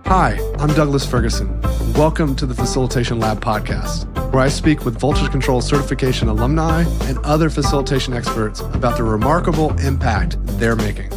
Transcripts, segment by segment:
Hi, I'm Douglas Ferguson. Welcome to the Facilitation Lab podcast, where I speak with Voltage Control certification alumni and other facilitation experts about the remarkable impact they're making.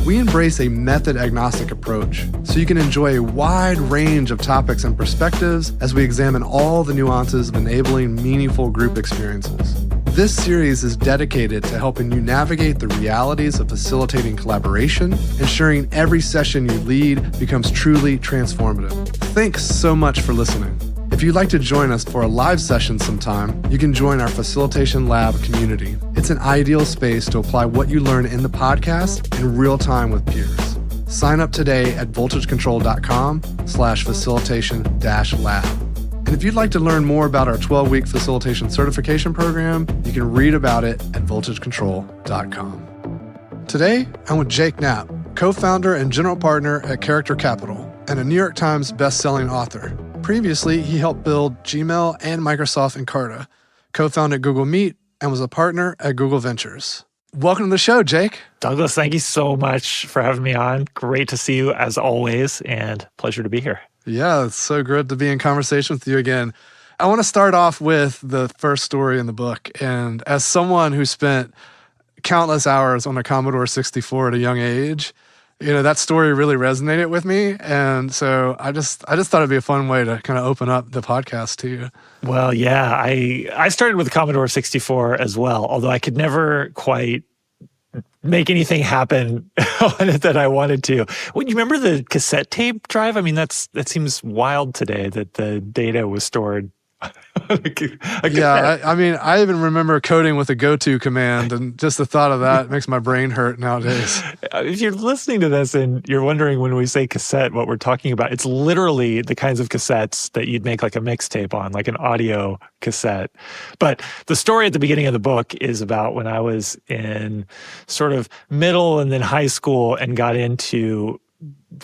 We embrace a method-agnostic approach so you can enjoy a wide range of topics and perspectives as we examine all the nuances of enabling meaningful group experiences. This series is dedicated to helping you navigate the realities of facilitating collaboration, ensuring every session you lead becomes truly transformative. Thanks so much for listening. If you'd like to join us for a live session sometime, you can join our Facilitation Lab community. It's an ideal space to apply what you learn in the podcast in real time with peers. Sign up today at voltagecontrol.com/facilitation-lab. And if you'd like to learn more about our 12-week facilitation certification program, you can read about it at voltagecontrol.com. Today, I'm with Jake Knapp, co-founder and general partner at Character Capital, and a New York Times best-selling author. Previously, he helped build Gmail and Microsoft Encarta, co-founded Google Meet, and was a partner at Google Ventures. Welcome to the show, Jake. Douglas, thank you so much for having me on. Great to see you as always, and pleasure to be here. Yeah, it's so good to be in conversation with you again. I want to start off with the first story in the book. And as someone who spent countless hours on a Commodore 64 at a young age, that story really resonated with me. And so I just thought it'd be a fun way to kind of open up the podcast to you. Well, yeah, I started with the Commodore 64 as well, although I could never quite make anything happen on it that I wanted to. Well, you remember the cassette tape drive? I mean, that seems wild today that the data was stored. Yeah, I even remember coding with a go-to command, and just the thought of that makes my brain hurt nowadays. If you're listening to this and you're wondering when we say cassette, what we're talking about, it's literally the kinds of cassettes that you'd make like a mixtape on, like an audio cassette. But the story at the beginning of the book is about when I was in sort of middle and then high school and got into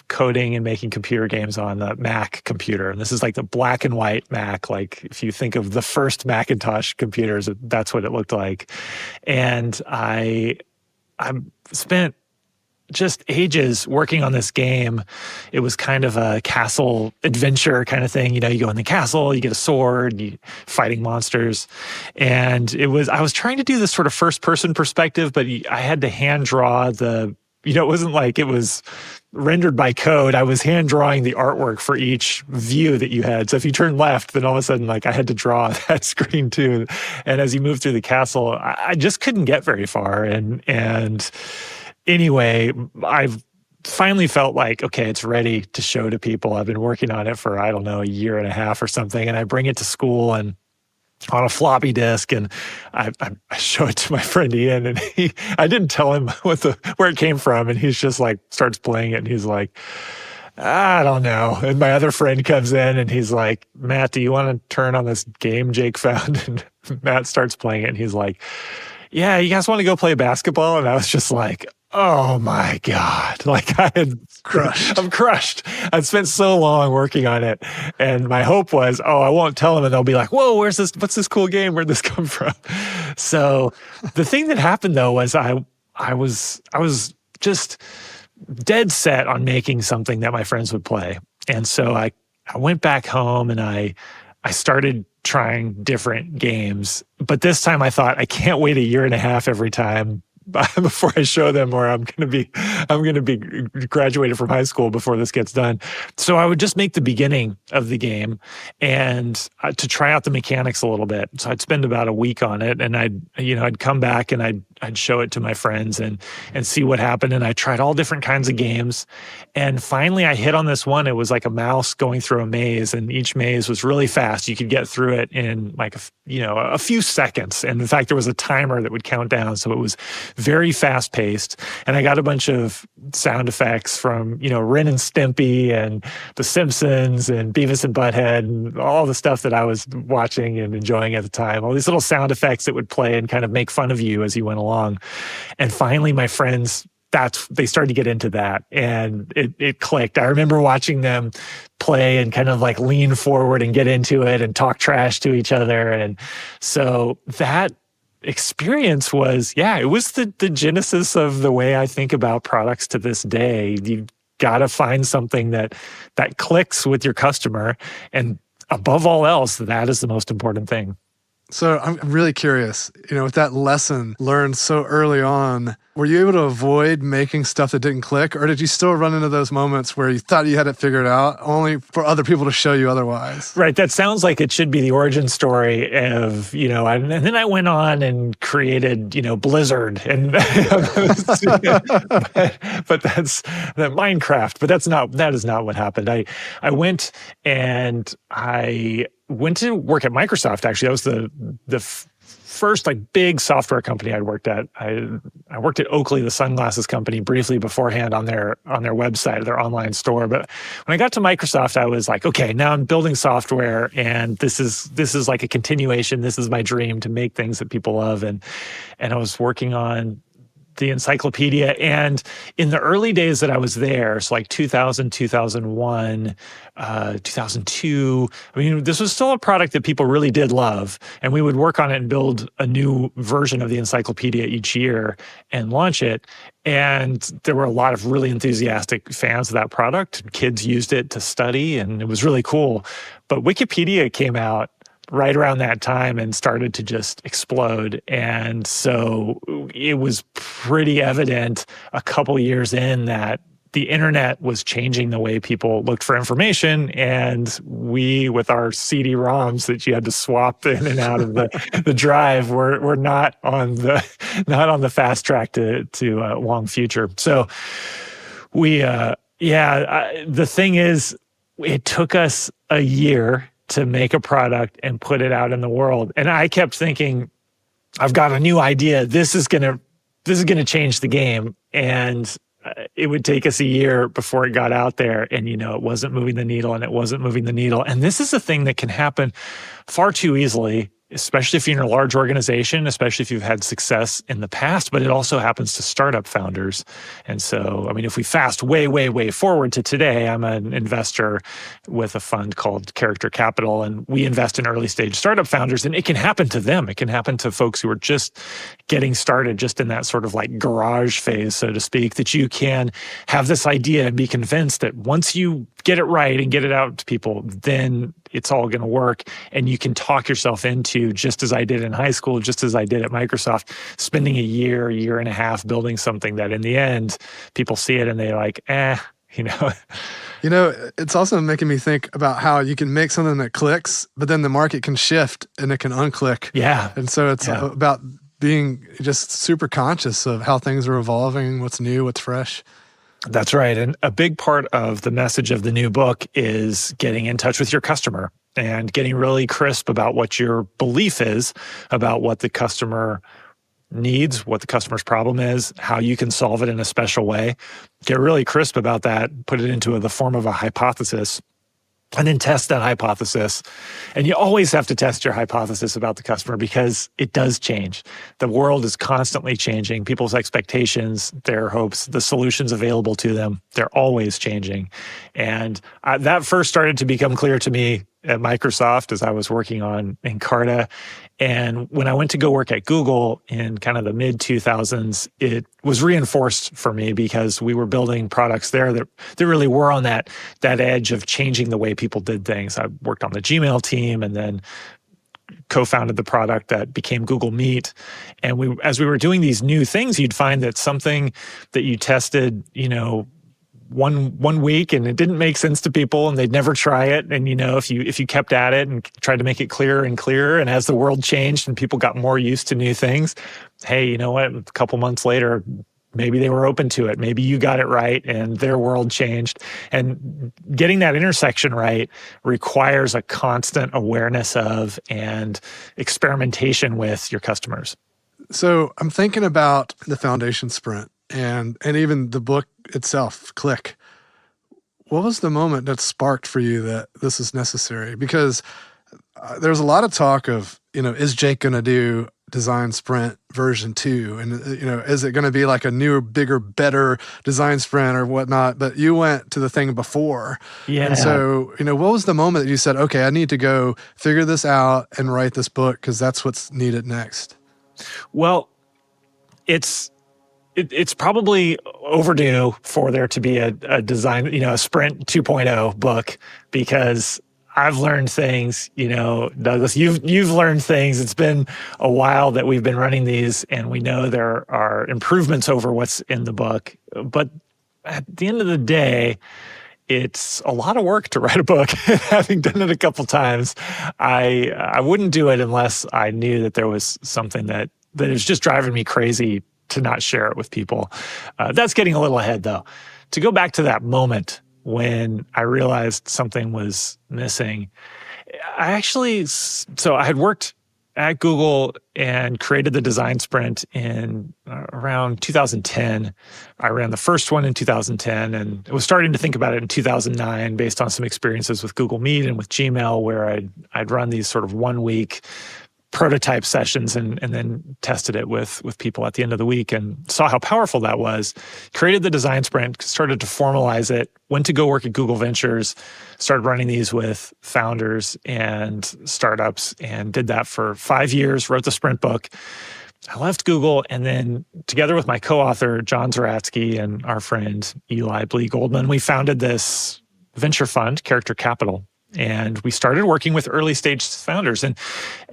coding and making computer games on the Mac computer. And this is like the black and white Mac. Like if you think of the first Macintosh computers, that's what it looked like. And I spent just ages working on this game. It was kind of a castle adventure kind of thing. You go in the castle, you get a sword, you fighting monsters. And I was trying to do this sort of first person perspective, but I had to hand draw it wasn't like it was rendered by code. I was hand drawing the artwork for each view that you had. So if you turn left, then all of a sudden, I had to draw that screen too. And as you move through the castle, I just couldn't get very far. And anyway, I've finally felt like, okay, it's ready to show to people. I've been working on it for, a year and a half or something. And I bring it to school and on a floppy disk, and I show it to my friend Ian, and I didn't tell him where it came from, and he's just like starts playing it, and he's like, I don't know. And my other friend comes in, and he's like, Matt, do you want to turn on this game Jake found? And Matt starts playing it, and he's like, yeah, you guys want to go play basketball? And I was just like, oh my God. I'm crushed. I'd spent so long working on it. And my hope was, I won't tell them. And they'll be like, whoa, what's this cool game? Where'd this come from? So the thing that happened though was I was just dead set on making something that my friends would play. And so I went back home and I started trying different games. But this time I thought, I can't wait a year and a half every time before I show them, or I'm going to be graduated from high school before this gets done. So I would just make the beginning of the game and to try out the mechanics a little bit. So I'd spend about a week on it, and I'd come back and I'd show it to my friends and see what happened. And I tried all different kinds of games. And finally I hit on this one. It was like a mouse going through a maze, and each maze was really fast. You could get through it in like a few seconds. And in fact, there was a timer that would count down. So it was very fast paced. And I got a bunch of sound effects from, Ren and Stimpy and The Simpsons and Beavis and Butthead and all the stuff that I was watching and enjoying at the time. All these little sound effects that would play and kind of make fun of you as you went along. And finally, my friends, they started to get into that, and it clicked. I remember watching them play and kind of like lean forward and get into it and talk trash to each other. And so that experience was, it was the genesis of the way I think about products to this day. got to find something that clicks with your customer. And above all else, that is the most important thing. So I'm really curious, with that lesson learned so early on, were you able to avoid making stuff that didn't click, or did you still run into those moments where you thought you had it figured out only for other people to show you otherwise? Right. That sounds like it should be the origin story of, and then I went on and created, Blizzard and, but that's that Minecraft, but that is not what happened. I went to work at Microsoft. Actually, that was the first big software company I'd worked at. I worked at Oakley, the sunglasses company, briefly beforehand on their website, their online store. But when I got to Microsoft, I was like, okay, now I'm building software, and this is like a continuation. This is my dream, to make things that people love, and I was working on the encyclopedia. And in the early days that I was there, so 2000, 2001, 2002, this was still a product that people really did love. And we would work on it and build a new version of the encyclopedia each year and launch it. And there were a lot of really enthusiastic fans of that product. Kids used it to study, and it was really cool. But Wikipedia came out right around that time and started to just explode. And so it was pretty evident a couple years in that the internet was changing the way people looked for information. And we, with our CD-ROMs that you had to swap in and out of the drive, were not on the fast track to a long future. So the thing is, it took us a year to make a product and put it out in the world. And I kept thinking, I've got a new idea. This is gonna change the game. And it would take us a year before it got out there. And, it wasn't moving the needle, and it wasn't moving the needle. And this is a thing that can happen far too easily, especially if you're in a large organization, especially if you've had success in the past, but it also happens to startup founders. And so, if we fast way, way, way forward to today, I'm an investor with a fund called Character Capital, and we invest in early stage startup founders, and it can happen to them. It can happen to folks who are just getting started, just in that sort of garage phase, so to speak, that you can have this idea and be convinced that once you get it right and get it out to people, then it's all going to work. And you can talk yourself into, just as I did in high school, just as I did at Microsoft, spending a year and a half building something that in the end, people see it and they're like, It's also making me think about how you can make something that clicks, but then the market can shift and it can unclick. Yeah. And so it's about being just super conscious of how things are evolving, what's new, what's fresh. That's right. And a big part of the message of the new book is getting in touch with your customer and getting really crisp about what your belief is about what the customer needs, what the customer's problem is, how you can solve it in a special way. Get really crisp about that, put it into the form of a hypothesis, and then test that hypothesis. And you always have to test your hypothesis about the customer, because it does change. The world is constantly changing. People's expectations, their hopes, the solutions available to them, they're always changing. And that first started to become clear to me at Microsoft as I was working on Encarta. And when I went to go work at Google in kind of the mid-2000s, it was reinforced for me, because we were building products there that really were on that edge of changing the way people did things. I worked on the Gmail team and then co-founded the product that became Google Meet. And as we were doing these new things, you'd find that something that you tested, one week and it didn't make sense to people and they'd never try it. And, if you kept at it and tried to make it clearer and clearer, and as the world changed and people got more used to new things, hey, you know what? A couple months later, maybe they were open to it. Maybe you got it right and their world changed. And getting that intersection right requires a constant awareness of and experimentation with your customers. So I'm thinking about the foundation sprint and even the book itself, Click. What was the moment that sparked for you that this is necessary? Because there's a lot of talk of, is Jake going to do Design Sprint version 2? And, is it going to be like a newer, bigger, better Design Sprint or whatnot? But you went to the thing before. Yeah. And so, what was the moment that you said, okay, I need to go figure this out and write this book because that's what's needed next? Well, it's it's probably overdue for there to be a design, a Sprint 2.0 book, because I've learned things, Douglas, you've learned things. It's been a while that we've been running these, and we know there are improvements over what's in the book. But at the end of the day, it's a lot of work to write a book. Having done it a couple times, I wouldn't do it unless I knew that there was something that is just driving me crazy to not share it with people. That's getting a little ahead, though. To go back to that moment when I realized something was missing, I had worked at Google and created the design sprint in around 2010. I ran the first one in 2010 and was starting to think about it in 2009 based on some experiences with Google Meet and with Gmail, where I'd run these sort of 1 week prototype sessions and then tested it with people at the end of the week and saw how powerful that was. Created the design sprint, started to formalize it, went to go work at Google Ventures, started running these with founders and startups, and did that for 5 years, wrote the sprint book. I left Google, and then together with my co-author, John Zeratsky, and our friend Eli Blee Goldman, we founded this venture fund, Character Capital. And we started working with early stage founders. And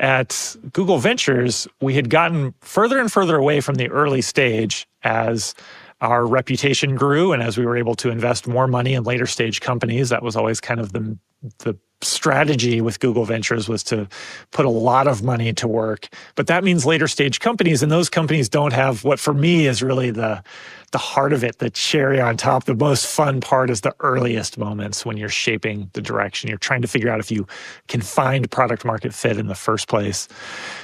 at Google Ventures, we had gotten further and further away from the early stage as our reputation grew and as we were able to invest more money in later stage companies. That was always kind of the strategy with Google Ventures, was to put a lot of money to work. But that means later stage companies, and those companies don't have what for me is really the heart of it, the cherry on top. The most fun part is the earliest moments when you're shaping the direction. You're trying to figure out if you can find product market fit in the first place.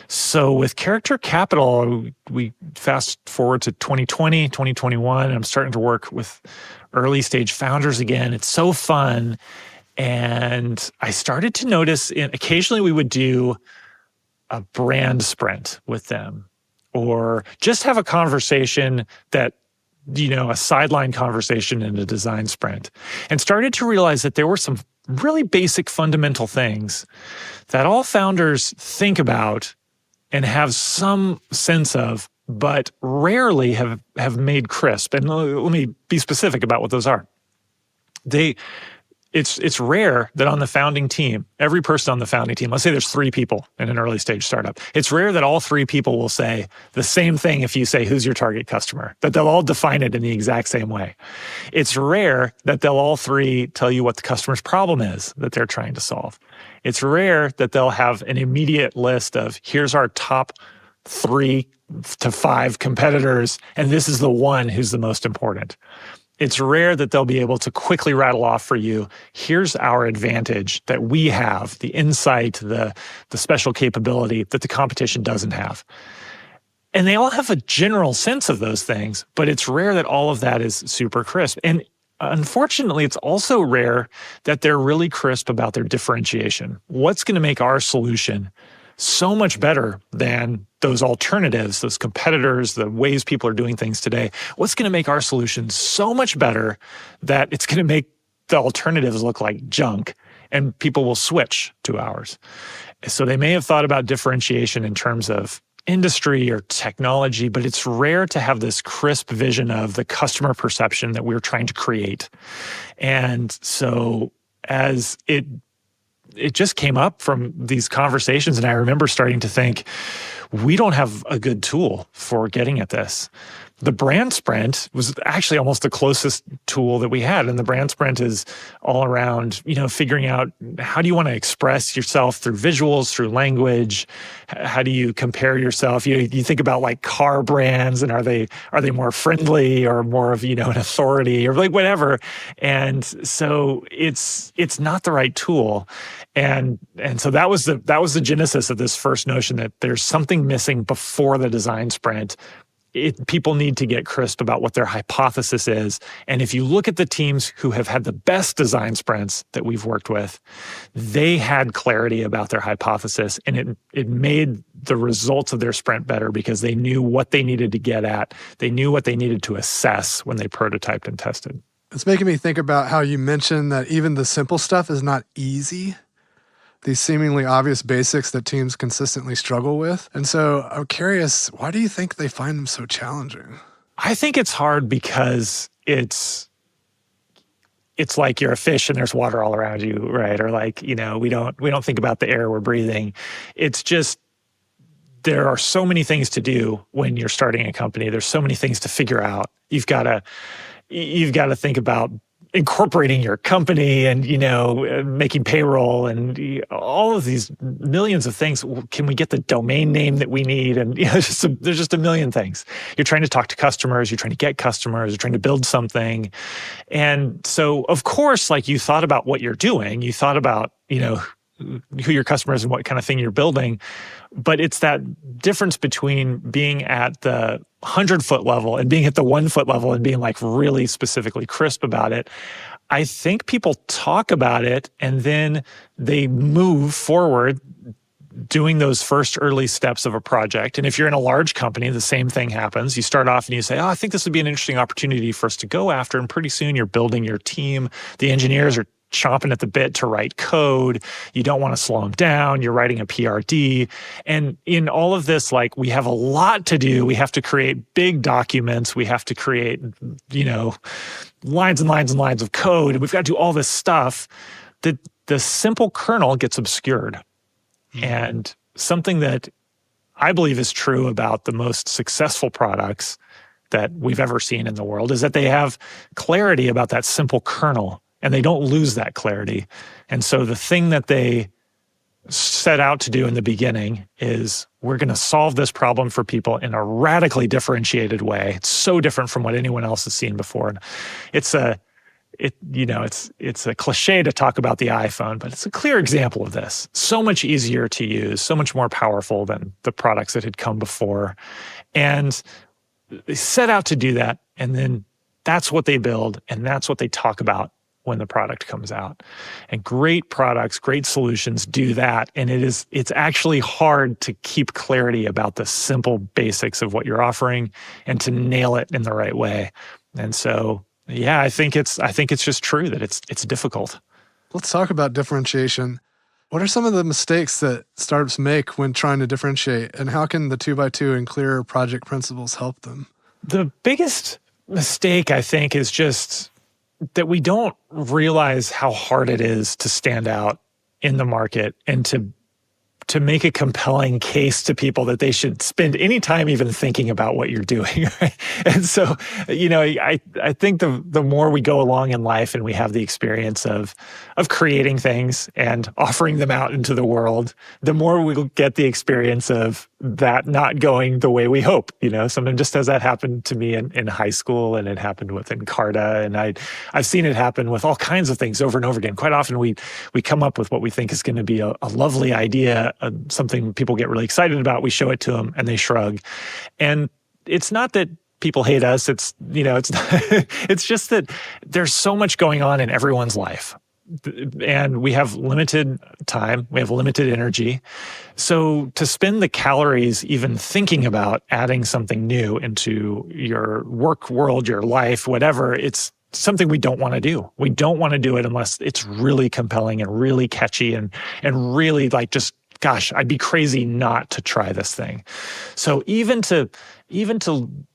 So with Character Capital, we fast forward to 2020, 2021, and I'm starting to work with early stage founders again. It's so fun. And I started to notice occasionally we would do a brand sprint with them, or just have a conversation that, a sideline conversation in a design sprint, and started to realize that there were some really basic fundamental things that all founders think about and have some sense of, but rarely have made crisp. And let me be specific about what those are. It's rare that on the founding team, every person on the founding team, let's say there's 3 people in an early stage startup, it's rare that all 3 people will say the same thing if you say, who's your target customer? That they'll all define it in the exact same way. It's rare that they'll all 3 tell you what the customer's problem is that they're trying to solve. It's rare that they'll have an immediate list of, here's our top 3 to 5 competitors, and this is the one who's the most important. It's rare that they'll be able to quickly rattle off for you, here's our advantage that we have, the insight, the special capability that the competition doesn't have. And they all have a general sense of those things, but it's rare that all of that is super crisp. And unfortunately, it's also rare that they're really crisp about their differentiation. What's going to make our solution so much better than those alternatives, those competitors, the ways people are doing things today? What's going to make our solution so much better that it's going to make the alternatives look like junk and people will switch to ours? So they may have thought about differentiation in terms of industry or technology, but it's rare to have this crisp vision of the customer perception that we're trying to create. And so as it just came up from these conversations, and I remember starting to think, we don't have a good tool for getting at this. The brand sprint was actually almost the closest tool that we had. And the brand sprint is all around, figuring out, how do you want to express yourself through visuals, through language? How do you compare yourself? You think about like car brands, and are they more friendly or more of, an authority or like whatever. And so it's not the right tool. And so that was the genesis of this first notion that there's something missing before the design sprint. People need to get crisp about what their hypothesis is. And if you look at the teams who have had the best design sprints that we've worked with, they had clarity about their hypothesis, and it made the results of their sprint better because they knew what they needed to get at. They knew what they needed to assess when they prototyped and tested. It's making me think about how you mentioned that even the simple stuff is not easy. These seemingly obvious basics that teams consistently struggle with. And so I'm curious, why do you think they find them so challenging? I think it's hard because it's like you're a fish and there's water all around you, right? Or like, we don't think about the air we're breathing. It's just, there are so many things to do when you're starting a company. There's so many things to figure out. You've got to think about incorporating your company and, making payroll and all of these millions of things. Can we get the domain name that we need? And there's just a million things. You're trying to talk to customers. You're trying to get customers. You're trying to build something. And so, of course, like you thought about what you're doing. You thought about, who your customer is and what kind of thing you're building. But it's that difference between being at the 100-foot level and being at the 1-foot level and being like really specifically crisp about it. I think people talk about it and then they move forward doing those first early steps of a project. And if you're in a large company, the same thing happens. You start off and you say, I think this would be an interesting opportunity for us to go after. And pretty soon you're building your team. The engineers are chomping at the bit to write code. You don't want to slow them down. You're writing a PRD. And in all of this, like, we have a lot to do. We have to create big documents. We have to create, lines and lines and lines of code. And we've got to do all this stuff. The simple kernel gets obscured. Mm-hmm. And something that I believe is true about the most successful products that we've ever seen in the world is that they have clarity about that simple kernel. And they don't lose that clarity. And so the thing that they set out to do in the beginning is, we're going to solve this problem for people in a radically differentiated way. It's so different from what anyone else has seen before. And it's a cliche to talk about the iPhone, but it's a clear example of this. So much easier to use, so much more powerful than the products that had come before. And they set out to do that. And then that's what they build. And that's what they talk about when the product comes out. And great products, great solutions do that. And it's actually hard to keep clarity about the simple basics of what you're offering and to nail it in the right way. And so, yeah, I think it's just true that it's difficult. Let's talk about differentiation. What are some of the mistakes that startups make when trying to differentiate, and how can the 2x2 and clearer project principles help them? The biggest mistake, I think, is just that we don't realize how hard it is to stand out in the market and to make a compelling case to people that they should spend any time even thinking about what you're doing. Right? And so, I think the more we go along in life and we have the experience of creating things and offering them out into the world, the more we'll get the experience of that not going the way we hope. Sometimes, just as that happened to me in high school, and it happened with Encarta, and I've seen it happen with all kinds of things over and over again. Quite often we come up with what we think is going to be a lovely idea, something people get really excited about. We show it to them and they shrug. And it's not that people hate us. It's it's just that there's so much going on in everyone's life. And we have limited time, we have limited energy. So to spend the calories even thinking about adding something new into your work world, your life, whatever, it's something we don't want to do. We don't want to do it unless it's really compelling and really catchy and really like, just, gosh, I'd be crazy not to try this thing. So even to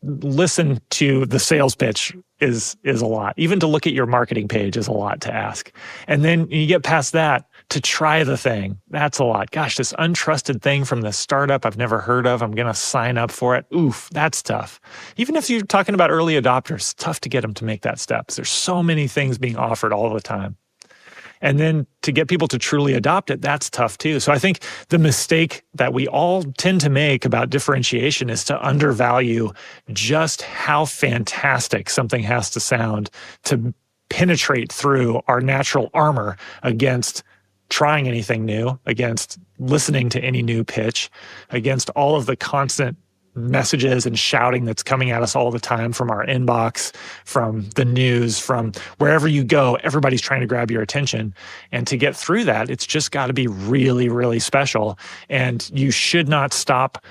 listen to the sales pitch is a lot. Even to look at your marketing page is a lot to ask. And then you get past that, to try the thing, that's a lot. Gosh, this untrusted thing from this startup I've never heard of, I'm going to sign up for it. Oof, that's tough. Even if you're talking about early adopters, it's tough to get them to make that step. There's so many things being offered all the time. And then to get people to truly adopt it, that's tough too. So I think the mistake that we all tend to make about differentiation is to undervalue just how fantastic something has to sound to penetrate through our natural armor against trying anything new, against listening to any new pitch, against all of the constant messages and shouting that's coming at us all the time from our inbox, from the news, from wherever you go. Everybody's trying to grab your attention. And to get through that, it's just got to be really, really special. And you should not stop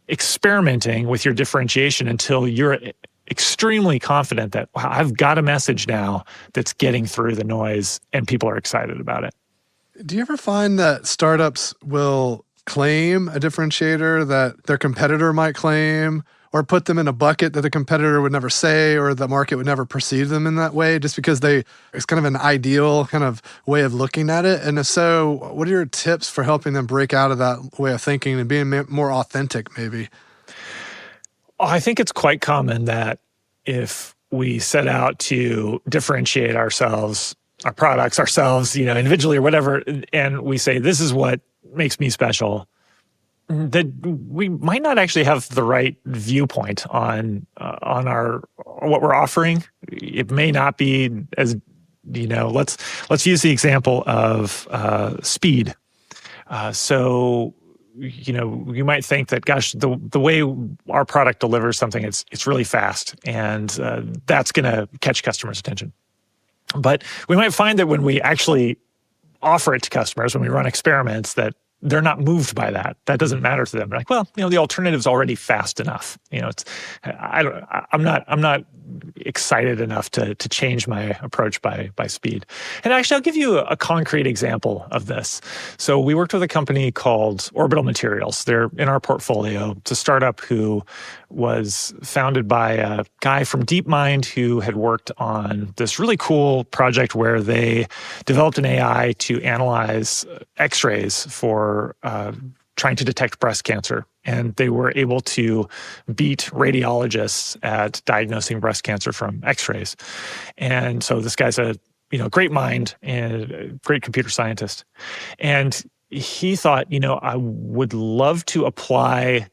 experimenting with your differentiation until you're extremely confident that, wow, I've got a message now that's getting through the noise and people are excited about it. Do you ever find that startups will claim a differentiator that their competitor might claim, or put them in a bucket that the competitor would never say or the market would never perceive them in that way just because it's kind of an ideal kind of way of looking at it? And if so, what are your tips for helping them break out of that way of thinking and being more authentic maybe? I think it's quite common that if we set out to differentiate ourselves, our products, ourselves, individually or whatever, and we say, this is what makes me special, that we might not actually have the right viewpoint on our what we're offering. It may not be as, let's use the example of speed. So you might think that, gosh, the way our product delivers something, it's really fast, and that's going to catch customers' attention. But we might find that when we actually offer it to customers, when we run experiments, that they're not moved by that. That doesn't matter to them. They're like, well, the alternative's already fast enough. I'm not excited enough to change my approach by speed. And actually, I'll give you a concrete example of this. So we worked with a company called Orbital Materials. They're in our portfolio. It's a startup who was founded by a guy from DeepMind who had worked on this really cool project where they developed an AI to analyze X-rays for trying to detect breast cancer. And they were able to beat radiologists at diagnosing breast cancer from X-rays. And so this guy's a great mind and a great computer scientist. And he thought, I would love to apply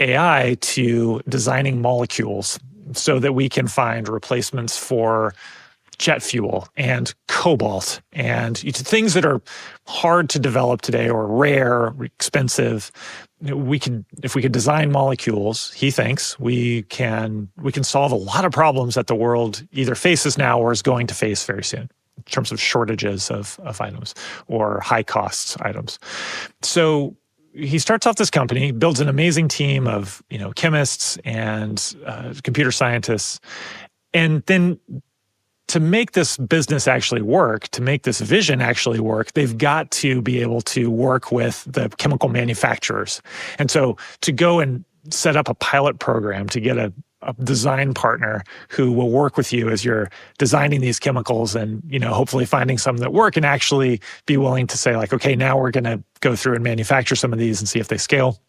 AI to designing molecules so that we can find replacements for jet fuel and cobalt and things that are hard to develop today or rare, expensive. If we could design molecules, he thinks we can solve a lot of problems that the world either faces now or is going to face very soon in terms of shortages of items or high costs items. So he starts off this company, builds an amazing team of chemists and computer scientists, and then to make this business actually work, to make this vision actually work, they've got to be able to work with the chemical manufacturers. And so to go and set up a pilot program to get a design partner who will work with you as you're designing these chemicals and, hopefully finding some that work and actually be willing to say like, okay, now we're going to go through and manufacture some of these and see if they scale.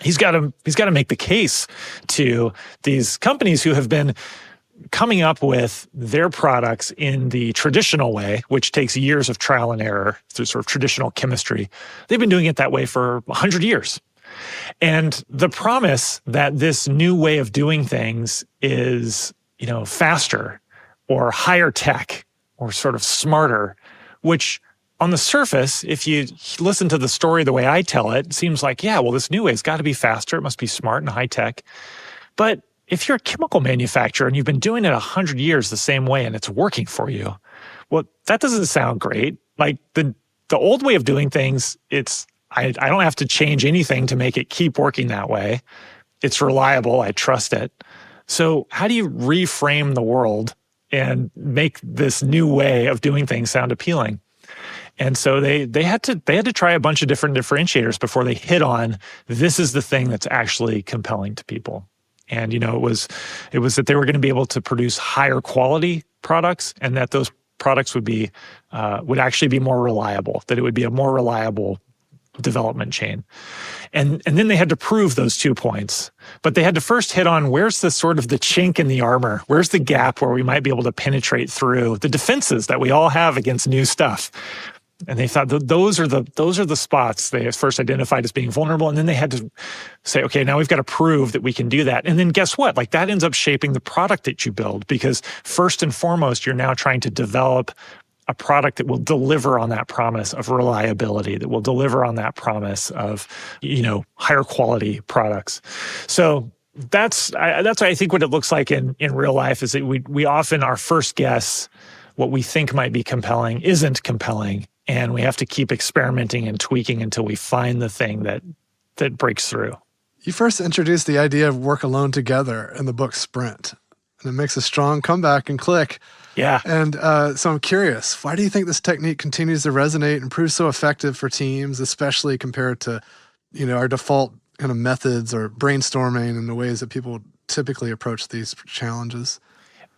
He's got to make the case to these companies who have been coming up with their products in the traditional way, which takes years of trial and error through sort of traditional chemistry. They've been doing it that way for 100 years. And the promise that this new way of doing things is, faster or higher tech or sort of smarter, which on the surface, if you listen to the story the way I tell it, it seems like, yeah, well, this new way has got to be faster. It must be smart and high tech. But if you're a chemical manufacturer and you've been doing it 100 years the same way and it's working for you, well, that doesn't sound great. Like the old way of doing things, I don't have to change anything to make it keep working that way. It's reliable. I trust it. So how do you reframe the world and make this new way of doing things sound appealing? And so they had to try a bunch of different differentiators before they hit on this is the thing that's actually compelling to people. And it was that they were going to be able to produce higher quality products, and that those products would actually be more reliable. That it would be a more reliable development chain. And then they had to prove those 2 points. But they had to first hit on where's the sort of the chink in the armor? Where's the gap where we might be able to penetrate through the defenses that we all have against new stuff? And they thought those are the spots they first identified as being vulnerable. And then they had to say, okay, now we've got to prove that we can do that. And then guess what? Like that ends up shaping the product that you build, because first and foremost, you're now trying to develop a product that will deliver on that promise of reliability, that will deliver on that promise of, higher quality products. So that's I think what it looks like in real life is that we often, our first guess, what we think might be compelling isn't compelling. And we have to keep experimenting and tweaking until we find the thing that breaks through. You first introduced the idea of work alone together in the book Sprint, and it makes a strong comeback and click. Yeah. And so I'm curious, why do you think this technique continues to resonate and prove so effective for teams, especially compared to, our default kind of methods or brainstorming and the ways that people typically approach these challenges?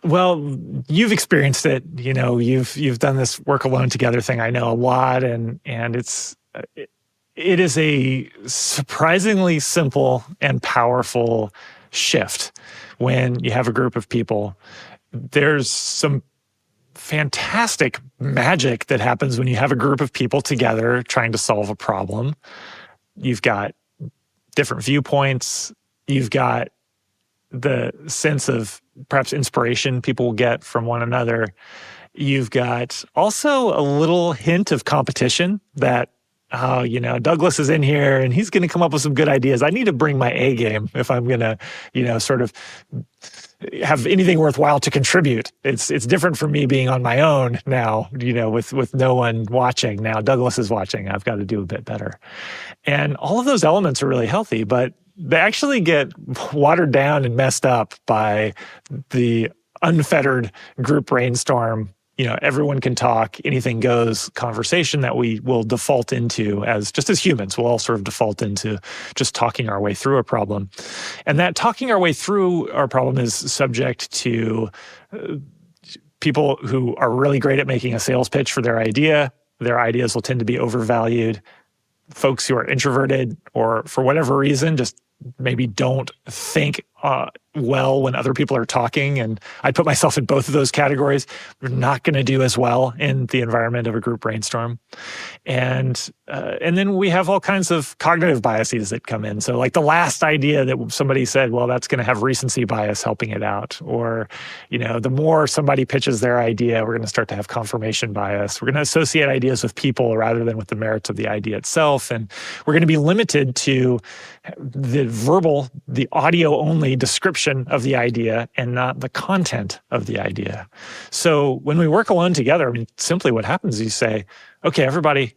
Well, you've experienced it. You've done this work alone together thing. I know a lot, and it is a surprisingly simple and powerful shift when you have a group of people. There's some fantastic magic that happens when you have a group of people together trying to solve a problem. You've got different viewpoints. You've got the sense of perhaps inspiration people will get from one another. You've got also a little hint of competition that, Douglas is in here and he's going to come up with some good ideas. I need to bring my A game if I'm going to, sort of have anything worthwhile to contribute. It's different from me being on my own now, with no one watching. Now Douglas is watching. I've got to do a bit better. And all of those elements are really healthy, but they actually get watered down and messed up by the unfettered group brainstorm. Everyone can talk, anything goes conversation that we will default into as humans. We'll all sort of default into just talking our way through a problem. And that talking our way through our problem is subject to people who are really great at making a sales pitch for their idea. Their ideas will tend to be overvalued. Folks who are introverted or for whatever reason just maybe don't think well when other people are talking. And I put myself in both of those categories. We're not going to do as well in the environment of a group brainstorm. And then we have all kinds of cognitive biases that come in. So like the last idea that somebody said, well, that's going to have recency bias helping it out. Or, the more somebody pitches their idea, we're going to start to have confirmation bias. We're going to associate ideas with people rather than with the merits of the idea itself. And we're going to be limited to the audio only description of the idea and not the content of the idea. So when we work alone together, simply what happens is you say, okay, everybody,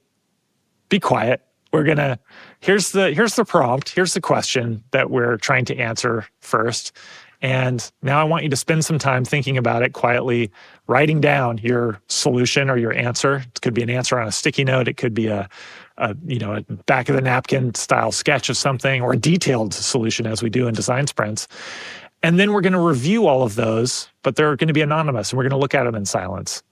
be quiet. Here's the prompt, here's the question that we're trying to answer first. And now I want you to spend some time thinking about it quietly, writing down your solution or your answer. It could be an answer on a sticky note. It could be a back of the napkin style sketch of something, or a detailed solution as we do in design sprints. And then we're going to review all of those, but they're going to be anonymous, and we're going to look at them in silence.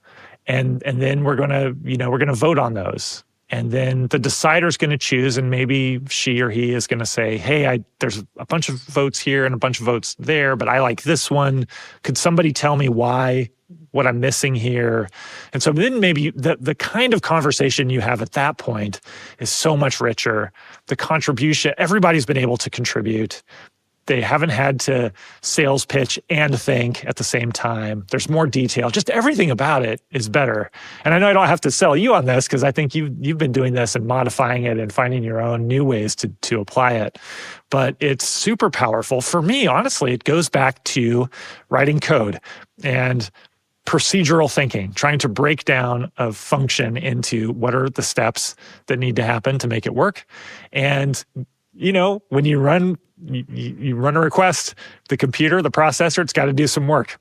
And then we're going to vote on those. And then the decider is going to choose, and maybe she or he is going to say, hey, there's a bunch of votes here and a bunch of votes there, but I like this one. Could somebody tell me why, what I'm missing here? And so then maybe the kind of conversation you have at that point is so much richer. The contribution, everybody's been able to contribute. They haven't had to sales pitch and think at the same time. There's more detail. Just everything about it is better. And I know I don't have to sell you on this because I think you've been doing this and modifying it and finding your own new ways to apply it. But it's super powerful. For me, honestly, it goes back to writing code and procedural thinking, trying to break down a function into what are the steps that need to happen to make it work. And when you run a request, the computer, the processor, it's got to do some work.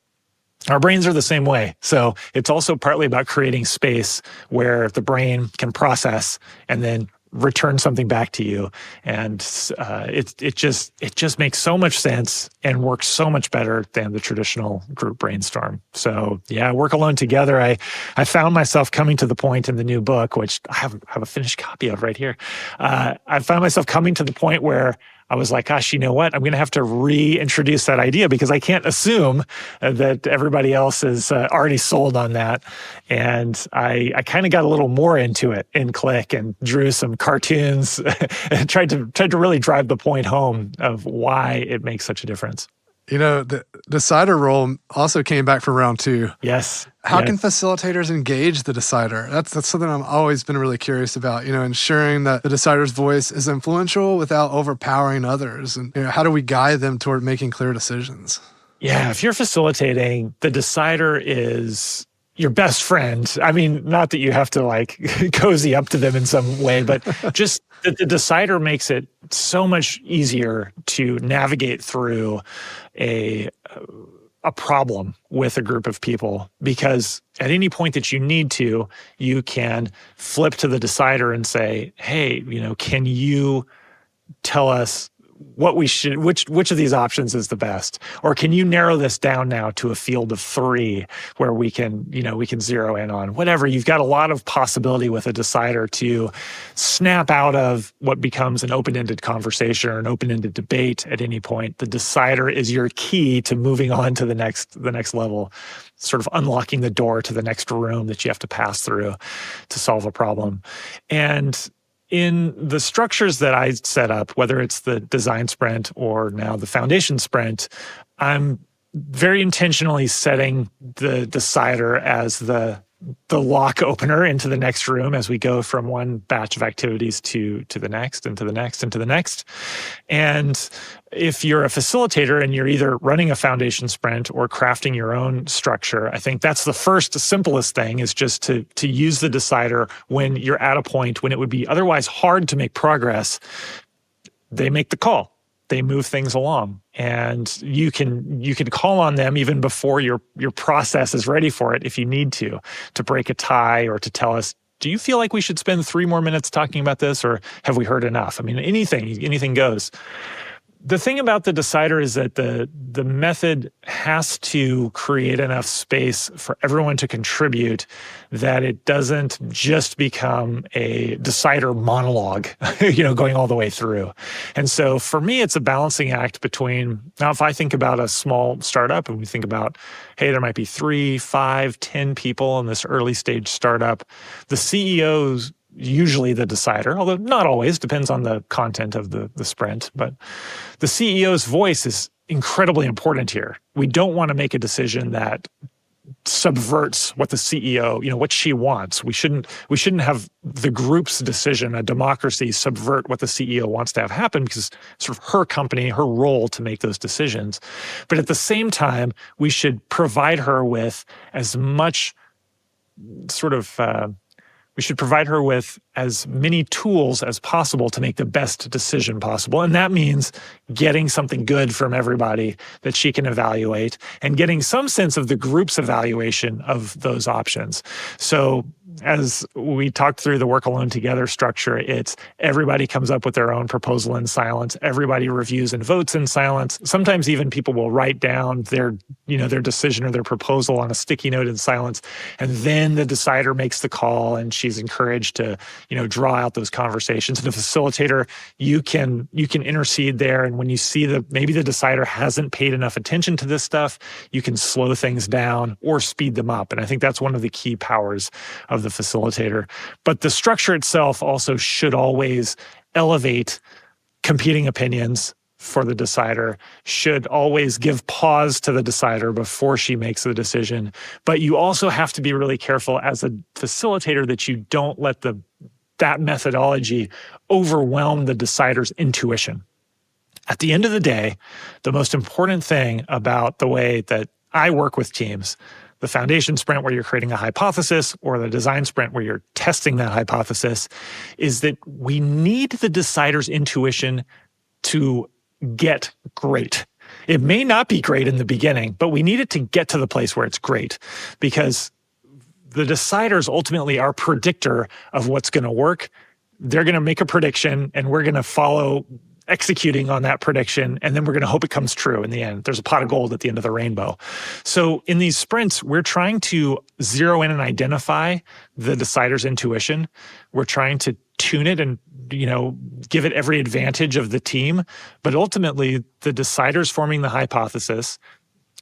Our brains are the same way. So it's also partly about creating space where the brain can process and then return something back to you. And it just makes so much sense and works so much better than the traditional group brainstorm. So yeah, work alone together. I found myself coming to the point in the new book, which I have a finished copy of right here. I found myself coming to the point where I was like, gosh, you know what? I'm going to have to reintroduce that idea because I can't assume that everybody else is already sold on that. And I kind of got a little more into it in Click and drew some cartoons and tried to really drive the point home of why it makes such a difference. The decider role also came back for round 2. Yes. How can facilitators engage the decider? That's something I've always been really curious about, ensuring that the decider's voice is influential without overpowering others. And how do we guide them toward making clear decisions? Yeah, if you're facilitating, the decider is your best friend. I mean, not that you have to cozy up to them in some way, but just that the decider makes it so much easier to navigate through a problem with a group of people, because at any point that you need to, you can flip to the decider and say, hey, can you tell us which of these options is the best? Or can you narrow this down now to a field of 3 where we can zero in on whatever? You've got a lot of possibility with a decider to snap out of what becomes an open-ended conversation or an open-ended debate at any point. The decider is your key to moving on to the next level, sort of unlocking the door to the next room that you have to pass through to solve a problem. And in the structures that I set up, whether it's the design sprint or now the foundation sprint, I'm very intentionally setting the decider as the lock opener into the next room as we go from one batch of activities to the next and to the next and to the next. And if you're a facilitator and you're either running a foundation sprint or crafting your own structure, I think that's the first simplest thing, is just to use the decider when you're at a point when it would be otherwise hard to make progress. They make the call. They move things along, and you can call on them even before your process is ready for it if you need to break a tie or to tell us, do you feel like we should spend 3 more minutes talking about this, or have we heard enough? I mean, anything goes. The thing about the decider is that the method has to create enough space for everyone to contribute, that it doesn't just become a decider monologue, going all the way through. And so for me, it's a balancing act between, now if I think about a small startup and we think about, hey, there might be 3, 5, 10 people in this early stage startup, the CEO's usually the decider, although not always, depends on the content of the sprint. But the CEO's voice is incredibly important here. We don't want to make a decision that subverts what the CEO, what she wants. We shouldn't have the group's decision, a democracy, subvert what the CEO wants to have happen, because it's sort of her company, her role to make those decisions. But at the same time, we should provide her with as much we should provide her with as many tools as possible to make the best decision possible. And that means getting something good from everybody that she can evaluate and getting some sense of the group's evaluation of those options. So as we talked through the work alone together structure, it's everybody comes up with their own proposal in silence. Everybody reviews and votes in silence. Sometimes even people will write down their decision or their proposal on a sticky note in silence. And then the decider makes the call, and she's encouraged to, draw out those conversations. And the facilitator, you can intercede there. And when you see maybe the decider hasn't paid enough attention to this stuff, you can slow things down or speed them up. And I think that's one of the key powers of the facilitator. But the structure itself also should always elevate competing opinions for the decider, should always give pause to the decider before she makes the decision. But you also have to be really careful as a facilitator that you don't let that methodology overwhelm the decider's intuition. At the end of the day, the most important thing about the way that I work with teams, the foundation sprint where you're creating a hypothesis or the design sprint where you're testing that hypothesis, is that we need the decider's intuition to get great. It may not be great in the beginning, but we need it to get to the place where it's great, because the deciders ultimately are predictor of what's going to work. They're going to make a prediction, and we're going to follow executing on that prediction, and then we're going to hope it comes true in the end. There's a pot of gold at the end of the rainbow. So in these sprints, we're trying to zero in and identify the decider's intuition. We're trying to tune it and give it every advantage of the team. But ultimately, the decider's forming the hypothesis,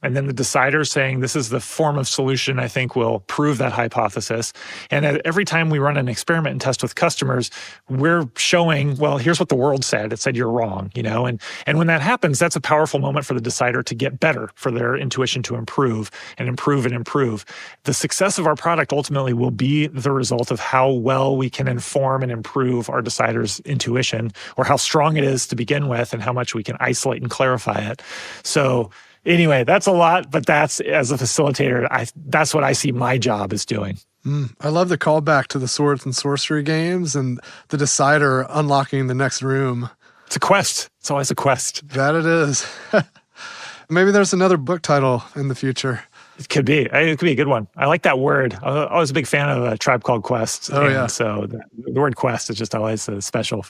and then the decider saying, this is the form of solution I think will prove that hypothesis. And every time we run an experiment and test with customers, we're showing, well, here's what the world said. It said you're wrong, And when that happens, that's a powerful moment for the decider to get better, for their intuition to improve and improve and improve. The success of our product ultimately will be the result of how well we can inform and improve our decider's intuition, or how strong it is to begin with and how much we can isolate and clarify it. So anyway, that's a lot, but that's, as a facilitator, that's what I see my job as doing. I love the callback to the swords and sorcery games and the decider unlocking the next room. It's a quest. It's always a quest. That it is. Maybe there's another book title in the future. It could be. It could be a good one. I like that word. I was a big fan of A Tribe Called Quest. Oh, yeah. So the word quest is just always special.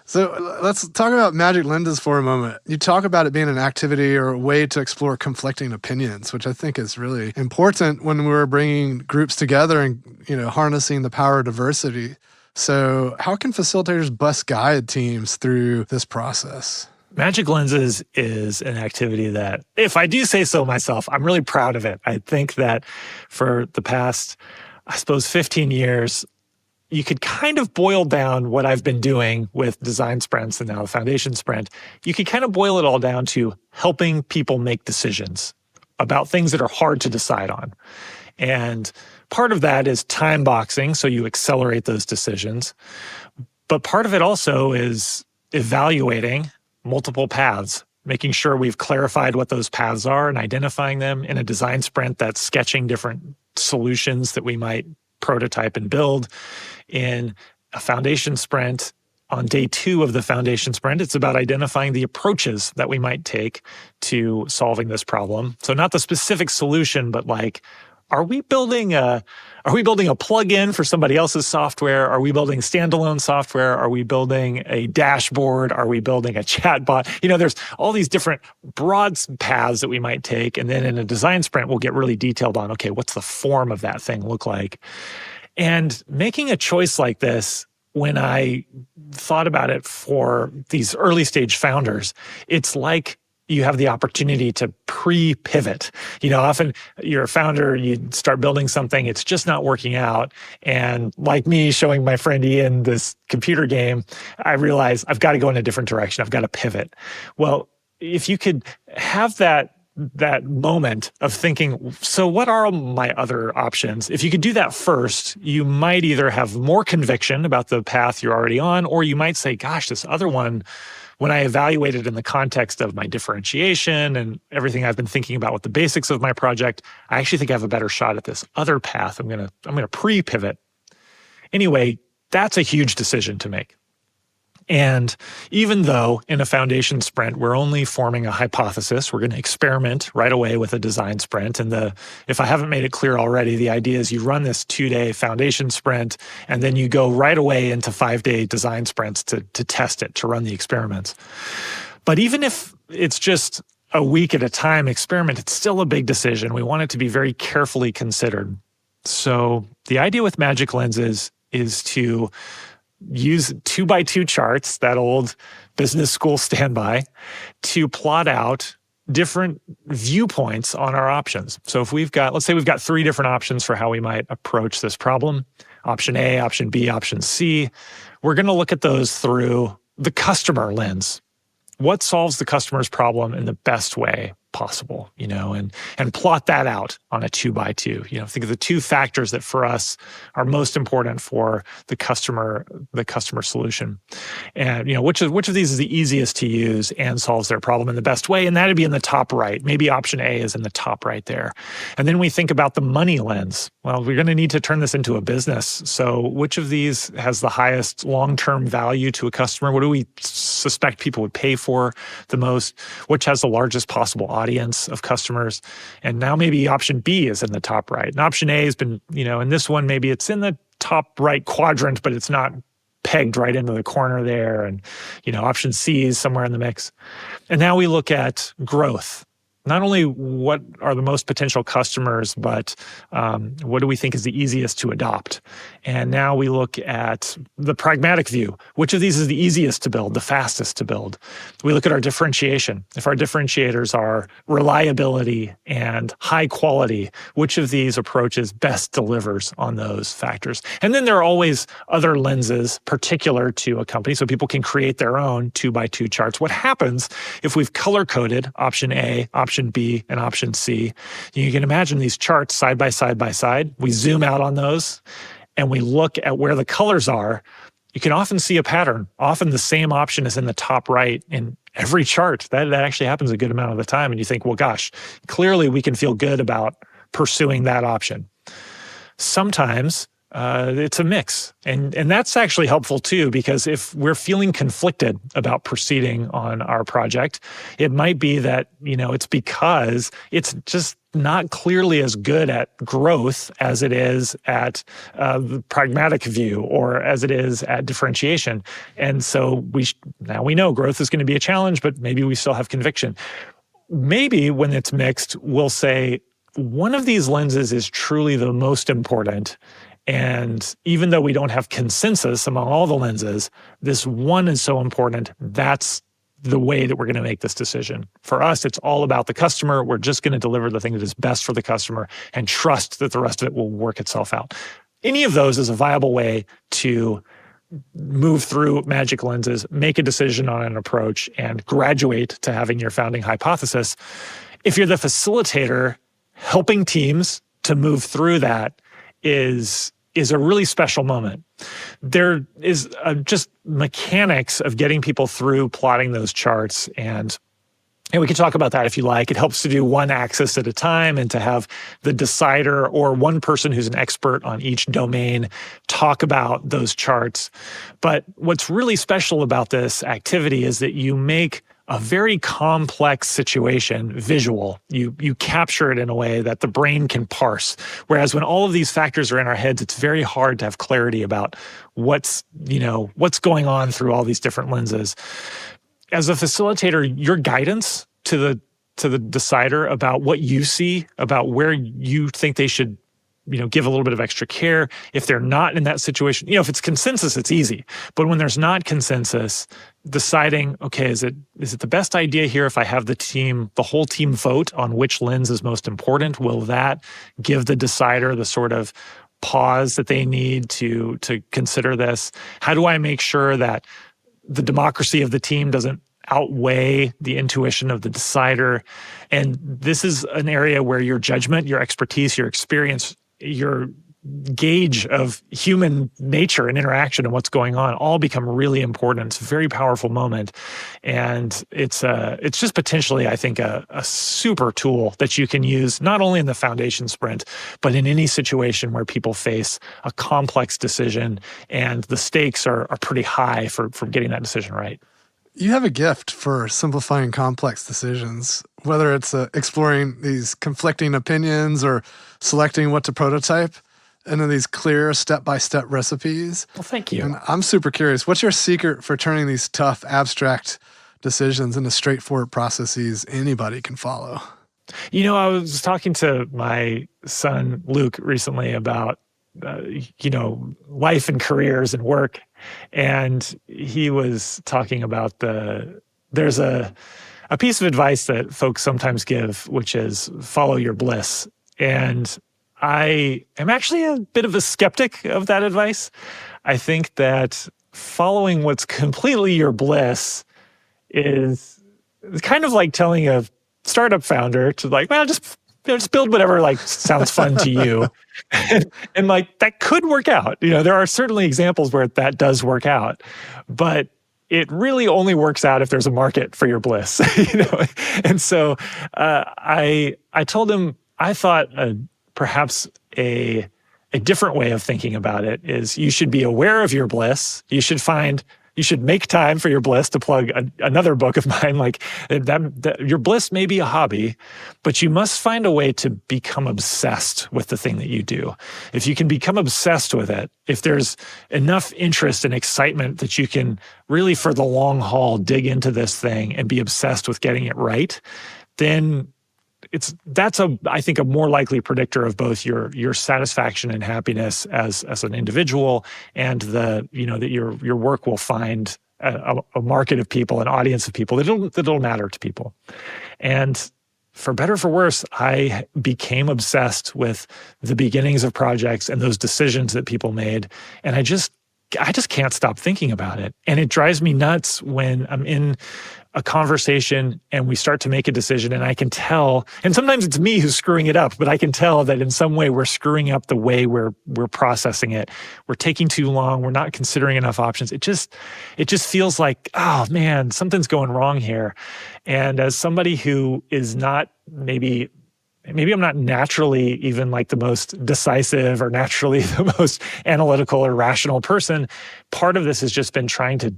So let's talk about magic lenses for a moment. You talk about it being an activity or a way to explore conflicting opinions, which I think is really important when we're bringing groups together and, harnessing the power of diversity. So how can facilitators best guide teams through this process? Magic lenses is an activity that, if I do say so myself, I'm really proud of it. I think that for the past, 15 years, you could kind of boil down what I've been doing with design sprints and now the foundation sprint. You could kind of boil it all down to helping people make decisions about things that are hard to decide on. And part of that is time boxing, so you accelerate those decisions. But part of it also is evaluating multiple paths, making sure we've clarified what those paths are and identifying them. In a design sprint, that's sketching different solutions that we might prototype and build. In a foundation sprint, on day 2 of the foundation sprint, it's about identifying the approaches that we might take to solving this problem. So not the specific solution, but like, are we building a plugin for somebody else's software? Are we building standalone software? Are we building a dashboard? Are we building a chatbot? There's all these different broad paths that we might take. And then in a design sprint, we'll get really detailed on, okay, what's the form of that thing look like? And making a choice like this, when I thought about it for these early stage founders, it's like you have the opportunity to pre-pivot. Often you're a founder, you start building something, it's just not working out. And like me showing my friend Ian this computer game, I realize I've got to go in a different direction. I've got to pivot. Well, if you could have that moment of thinking, so what are my other options? If you could do that first, you might either have more conviction about the path you're already on, or you might say, gosh, this other one, when I evaluate it in the context of my differentiation and everything I've been thinking about with the basics of my project, I actually think I have a better shot at this other path. I'm gonna pre-pivot. Anyway, that's a huge decision to make. And even though in a foundation sprint, we're only forming a hypothesis, we're going to experiment right away with a design sprint. And if I haven't made it clear already, the idea is you run this 2-day foundation sprint, and then you go right away into 5-day design sprints to test it, to run the experiments. But even if it's just a week at a time experiment, it's still a big decision. We want it to be very carefully considered. So the idea with magic lenses is to use 2x2 charts, that old business school standby, to plot out different viewpoints on our options. So if let's say we've got 3 different options for how we might approach this problem, option A, option B, option C, we're going to look at those through the customer lens. What solves the customer's problem in the best way possible, and plot that out on a 2x2. Think of the 2 factors that for us are most important for the customer solution. And, which of these is the easiest to use and solves their problem in the best way? And that'd be in the top right. Maybe option A is in the top right there. And then we think about the money lens. Well, we're going to need to turn this into a business. So which of these has the highest long-term value to a customer? What do we suspect people would pay for the most? Which has the largest possible audience of customers? And now maybe option B is in the top right. And option A has been, in this one, maybe it's in the top right quadrant, but it's not pegged right into the corner there. And, option C is somewhere in the mix. And now we look at growth. Not only what are the most potential customers, but what do we think is the easiest to adopt? And now we look at the pragmatic view. Which of these is the easiest to build, the fastest to build? We look at our differentiation. If our differentiators are reliability and high quality, which of these approaches best delivers on those factors? And then there are always other lenses particular to a company, so people can create their own 2x2 charts. What happens if we've color-coded option A, option B, and option C? You can imagine these charts side by side by side. We zoom out on those and we look at where the colors are. You can often see a pattern. Often the same option is in the top right in every chart. That actually happens a good amount of the time. And you think, well, gosh, clearly we can feel good about pursuing that option. Sometimes it's a mix. And that's actually helpful too, because if we're feeling conflicted about proceeding on our project, it might be that, it's because it's just not clearly as good at growth as it is at the pragmatic view or as it is at differentiation. And so now we know growth is going to be a challenge, but maybe we still have conviction. Maybe when it's mixed, we'll say one of these lenses is truly the most important. And even though we don't have consensus among all the lenses, this one is so important. That's the way that we're going to make this decision. For us, it's all about the customer. We're just going to deliver the thing that is best for the customer and trust that the rest of it will work itself out. Any of those is a viable way to move through magic lenses, make a decision on an approach, and graduate to having your founding hypothesis. If you're the facilitator, helping teams to move through that is a really special moment. There is just mechanics of getting people through plotting those charts, and we can talk about that if you like. It helps to do one axis at a time and to have the decider or one person who's an expert on each domain talk about those charts. But what's really special about this activity is that you make a very complex situation visual. You capture it in a way that the brain can parse. Whereas when all of these factors are in our heads, it's very hard to have clarity about what's going on through all these different lenses. As a facilitator, your guidance to the decider about what you see, about where you think they should give a little bit of extra care. If they're not in that situation, if it's consensus, it's easy. But when there's not consensus, deciding, okay, is it the best idea here if I have the whole team vote on which lens is most important? Will that give the decider the sort of pause that they need to consider this? How do I make sure that the democracy of the team doesn't outweigh the intuition of the decider? And this is an area where your judgment, your expertise, your experience, your gauge of human nature and interaction and what's going on all become really important. It's a very powerful moment. And it's just potentially, I think, a super tool that you can use not only in the foundation sprint, but in any situation where people face a complex decision and the stakes are pretty high for getting that decision right. You have a gift for simplifying complex decisions, whether it's exploring these conflicting opinions or selecting what to prototype, and then these clear step-by-step recipes. Well, thank you. And I'm super curious, what's your secret for turning these tough, abstract decisions into straightforward processes anybody can follow? I was talking to my son, Luke, recently about life and careers and work. And he was talking about there's a piece of advice that folks sometimes give, which is follow your bliss. And I am actually a bit of a skeptic of that advice. I think that following what's completely your bliss is kind of like telling a startup founder to just build whatever sounds fun to you. and that could work out. There are certainly examples where that does work out, but it really only works out if there's a market for your bliss. And so I told him I thought perhaps a different way of thinking about it is you should be aware of your bliss. You should make time for your bliss, to plug another book of mine. Your bliss may be a hobby, but you must find a way to become obsessed with the thing that you do. If you can become obsessed with it, if there's enough interest and excitement that you can really, for the long haul, dig into this thing and be obsessed with getting it right, then that's I think a more likely predictor of both your satisfaction and happiness as an individual, and that your work will find a market of people, an audience of people that'll matter to people. And for better or for worse, I became obsessed with the beginnings of projects and those decisions that people made, and I just can't stop thinking about it. And it drives me nuts when I'm in a conversation and we start to make a decision and I can tell, and sometimes it's me who's screwing it up, but I can tell that in some way we're screwing up the way we're processing it. We're taking too long. We're not considering enough options. It just feels like, oh man, something's going wrong here. And as somebody who is not maybe maybe I'm not naturally even like the most decisive or naturally the most analytical or rational person. Part of this has just been trying to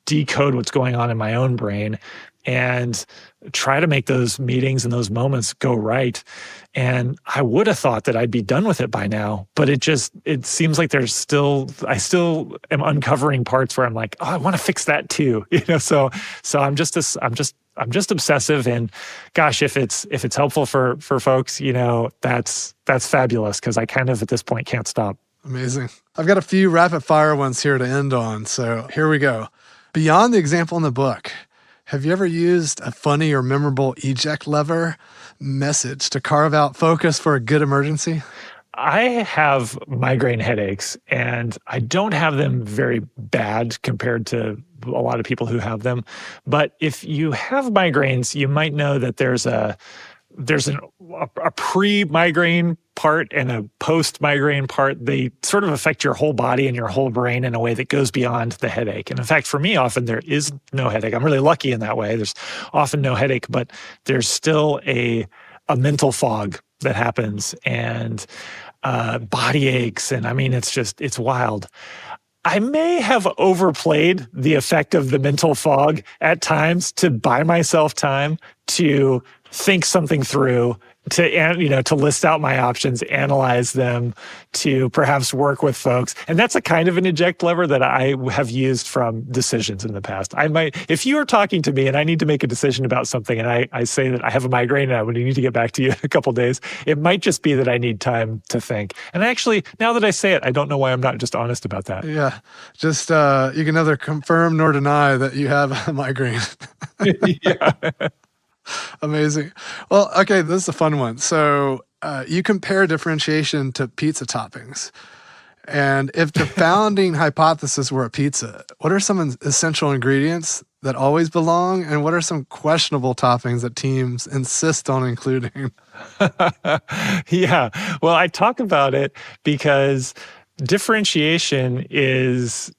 decode what's going on in my own brain and try to make those meetings and those moments go right. And I would have thought that I'd be done with it by now, but it seems like I still am uncovering parts where I'm like, oh, I want to fix that too. So I'm just obsessive, and gosh, if it's helpful for folks, that's fabulous, because I kind of at this point can't stop. Amazing. I've got a few rapid fire ones here to end on. So here we go. Beyond the example in the book, have you ever used a funny or memorable eject lever message to carve out focus for a good emergency? I have migraine headaches, and I don't have them very bad compared to a lot of people who have them. But if you have migraines, you might know that there's a pre-migraine part and a post-migraine part. They sort of affect your whole body and your whole brain in a way that goes beyond the headache. And in fact, for me, often there is no headache. I'm really lucky in that way. There's often no headache, but there's still a mental fog that happens, and body aches. And I mean, it's wild. I may have overplayed the effect of the mental fog at times to buy myself time to think something through, to list out my options, analyze them, to perhaps work with folks. And that's a kind of an eject lever that I have used from decisions in the past. I might, if you are talking to me and I need to make a decision about something, and I say that I have a migraine and I would need to get back to you in a couple of days, it might just be that I need time to think. And actually, now that I say it, I don't know why I'm not just honest about that. Yeah. Just, you can neither confirm nor deny that you have a migraine. Yeah. Amazing. Well, okay, this is a fun one. So you compare differentiation to pizza toppings. And if the founding hypothesis were a pizza, what are some essential ingredients that always belong? And what are some questionable toppings that teams insist on including? Yeah. Well, I talk about it because differentiation is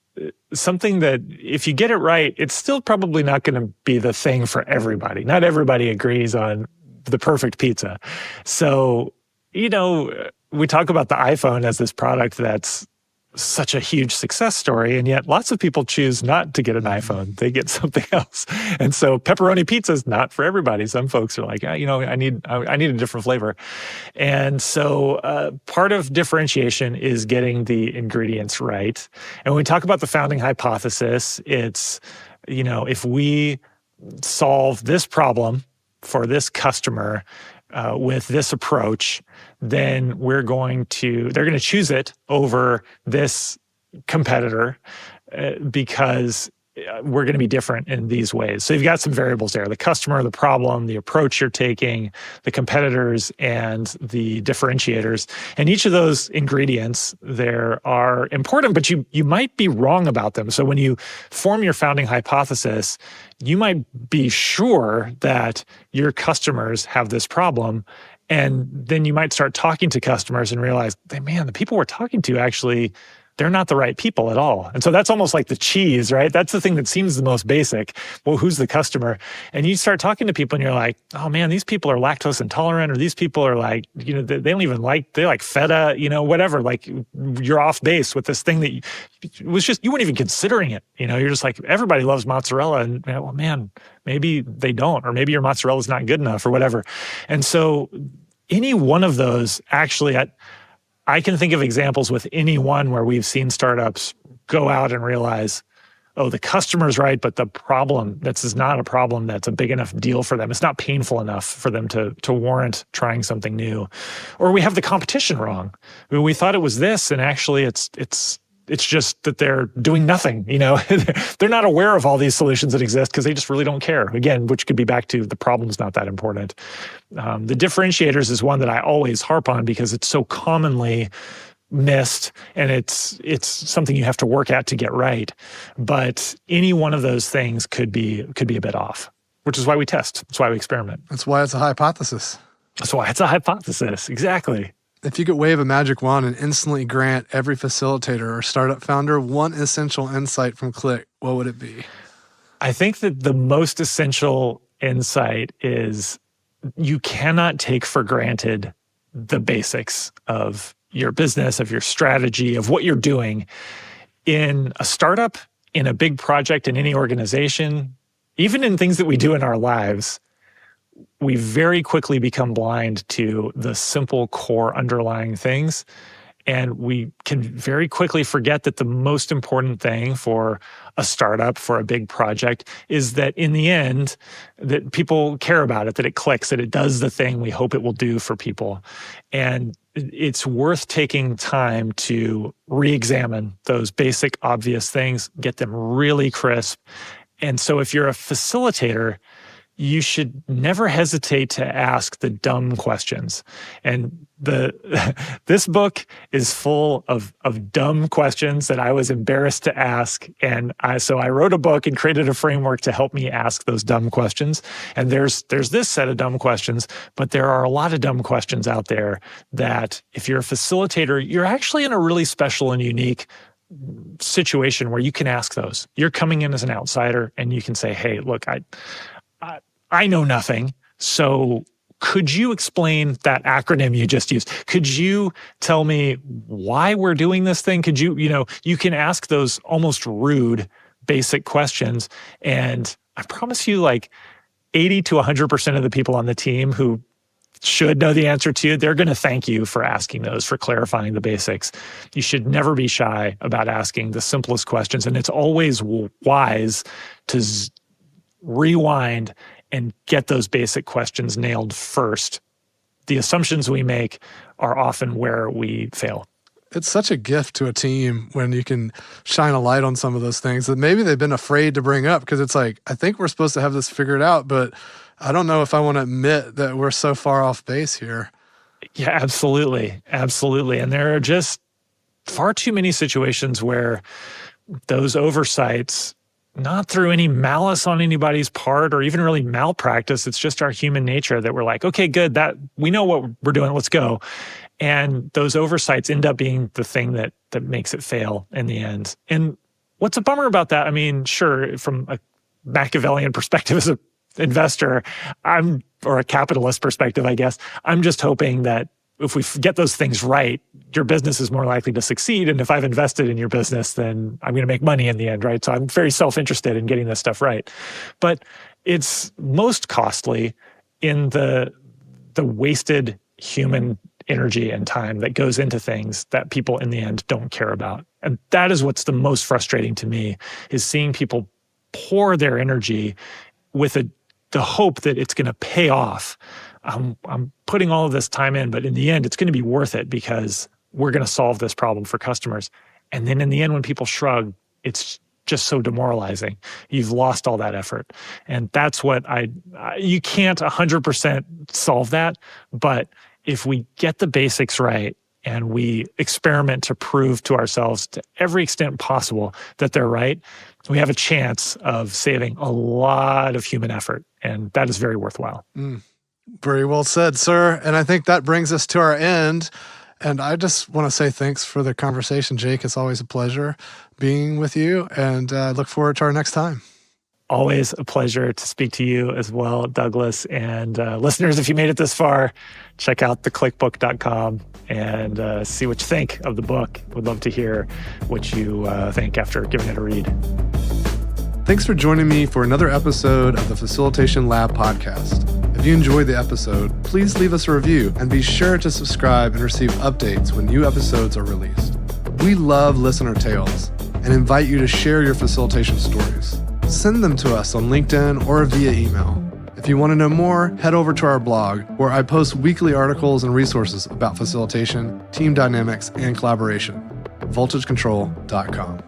something that if you get it right, it's still probably not going to be the thing for everybody. Not everybody agrees on the perfect pizza. So, we talk about the iPhone as this product that's such a huge success story, and yet lots of people choose not to get an iPhone. They get something else. And so pepperoni pizza is not for everybody. Some folks are like, I need a different flavor. And so part of differentiation is getting the ingredients right. And when we talk about the founding hypothesis, it's, if we solve this problem for this customer with this approach, then they're going to choose it over this competitor because we're going to be different in these ways. So you've got some variables there: the customer, the problem, the approach you're taking, the competitors, and the differentiators. And each of those ingredients there are important, but you might be wrong about them. So when you form your founding hypothesis, you might be sure that your customers have this problem. And then you might start talking to customers and realize, man, the people we're talking to actually, they're not the right people at all. And so that's almost like the cheese, right? That's the thing that seems the most basic. Well, who's the customer? And you start talking to people and you're like, oh man, these people are lactose intolerant, or these people are like, they don't even they like feta, whatever. Like, you're off base with this thing that it was just, you weren't even considering it. You're just like, everybody loves mozzarella, and well, man, maybe they don't, or maybe your mozzarella is not good enough or whatever. And so any one of those, actually, I can think of examples with any one where we've seen startups go out and realize, oh, the customer's right, but the problem, this is not a problem that's a big enough deal for them. It's not painful enough for them to warrant trying something new. Or we have the competition wrong. We thought it was this, and actually it's just that they're doing nothing. They're not aware of all these solutions that exist because they just really don't care. Again, which could be back to the problem's not that important. The differentiators is one that I always harp on because it's so commonly missed, and it's something you have to work at to get right. But any one of those things could be a bit off, which is why we test. That's why we experiment. That's why it's a hypothesis. That's why it's a hypothesis. Exactly. If you could wave a magic wand and instantly grant every facilitator or startup founder one essential insight from Click, what would it be? I think that the most essential insight is you cannot take for granted the basics of your business, of your strategy, of what you're doing. In a startup, in a big project, in any organization, even in things that we do in our lives, we very quickly become blind to the simple core underlying things. And we can very quickly forget that the most important thing for a startup, for a big project, is that in the end, that people care about it, that it clicks, that it does the thing we hope it will do for people. And it's worth taking time to re-examine those basic, obvious things, get them really crisp. And so if you're a facilitator, you should never hesitate to ask the dumb questions. And this book is full of dumb questions that I was embarrassed to ask. And so I wrote a book and created a framework to help me ask those dumb questions. And there's this set of dumb questions, but there are a lot of dumb questions out there that if you're a facilitator, you're actually in a really special and unique situation where you can ask those. You're coming in as an outsider and you can say, hey, look, I know nothing. So could you explain that acronym you just used? Could you tell me why we're doing this thing? Could you can ask those almost rude, basic questions. And I promise you, like 80 to 100% of the people on the team who should know the answer to, they're going to thank you for asking those, for clarifying the basics. You should never be shy about asking the simplest questions. And it's always wise to rewind and get those basic questions nailed first. The assumptions we make are often where we fail. It's such a gift to a team when you can shine a light on some of those things that maybe they've been afraid to bring up, because it's like, I think we're supposed to have this figured out, but I don't know if I want to admit that we're so far off base here. Yeah, absolutely. Absolutely. And there are just far too many situations where those oversights, not through any malice on anybody's part or even really malpractice, it's just our human nature that we're like, okay, good, that we know what we're doing, let's go. And those oversights end up being the thing that makes it fail in the end. And what's a bummer about that? I mean, sure, from a Machiavellian perspective as an investor, or a capitalist perspective, I guess, I'm just hoping that if we get those things right, your business is more likely to succeed. And if I've invested in your business, then I'm going to make money in the end, right? So I'm very self-interested in getting this stuff right. But it's most costly in the wasted human energy and time that goes into things that people in the end don't care about. And that is what's the most frustrating to me, is seeing people pour their energy with the hope that it's going to pay off. I'm putting all of this time in, but in the end, it's going to be worth it because we're going to solve this problem for customers. And then in the end, when people shrug, it's just so demoralizing. You've lost all that effort. And that's what you can't 100% solve that. But if we get the basics right and we experiment to prove to ourselves to every extent possible that they're right, we have a chance of saving a lot of human effort. And that is very worthwhile. Very well said, sir. And I think that brings us to our end. And I just want to say thanks for the conversation, Jake. It's always a pleasure being with you, and I look forward to our next time. Always a pleasure to speak to you as well, Douglas. And listeners, if you made it this far, check out theclickbook.com and see what you think of the book. Would love to hear what you think after giving it a read. Thanks for joining me for another episode of the Facilitation Lab podcast. If you enjoyed the episode, please leave us a review and be sure to subscribe and receive updates when new episodes are released. We love listener tales and invite you to share your facilitation stories. Send them to us on LinkedIn or via email. If you want to know more, head over to our blog, where I post weekly articles and resources about facilitation, team dynamics, and collaboration. voltagecontrol.com.